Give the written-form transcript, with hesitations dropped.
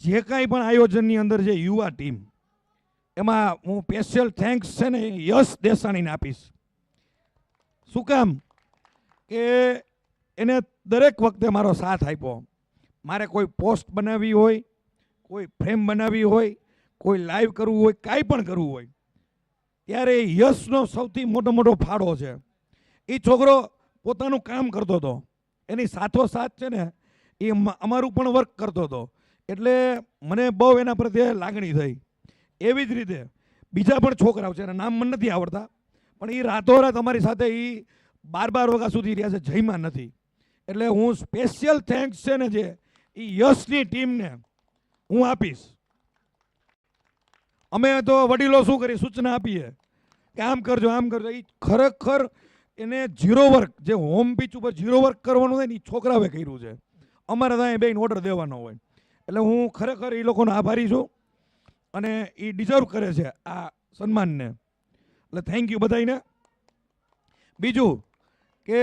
જે કાંઈ પણ આયોજનની અંદર જે યુવા ટીમ, એમાં હું સ્પેશિયલ થેન્ક્સ છે ને યશ દેસાણીને આપીશ. શું કામ કે એને દરેક વખતે મારો સાથ આપ્યો. મારે કોઈ પોસ્ટ બનાવવી હોય, કોઈ ફ્રેમ બનાવવી હોય, કોઈ લાઈવ કરવું હોય, કાંઈ પણ કરવું હોય, ત્યારે યશનો સૌથી મોટો ફાળો છે. એ છોકરો પોતાનું કામ કરતો હતો, એની સાથોસાથ છે ને એ અમારું પણ વર્ક કરતો હતો. એટલે મને બહુ એના પ્રત્યે લાગણી થઈ. એવી જ રીતે બીજા પણ છોકરાઓ છે, એના નામ મને નથી આવડતા, પણ એ રાતોરાત અમારી સાથે એ 12 વાગ્યા સુધી રહ્યા છે, જઈમાં નથી. એટલે હું સ્પેશિયલ થેન્ક્સ છે ને જે એ યશની ટીમને હું આપીશ. અમે તો વડીલો શું કરી સૂચના આપીએ કે આમ કરજો આમ કરજો, એ ખરેખર એને ઝીરો વર્ક, જે હોમ પીચ ઉપર ઝીરો વર્ક કરવાનું હોય ને એ છોકરાઓએ કર્યું છે. અમારે ત્યાં બેન ઓર્ડર દેવાનો હોય. એટલે હું ખરેખર એ લોકોનો આભારી છું અને એ ડિઝર્વ કરે છે આ સન્માનને. એટલે થેન્ક યુ બધાને. બીજું કે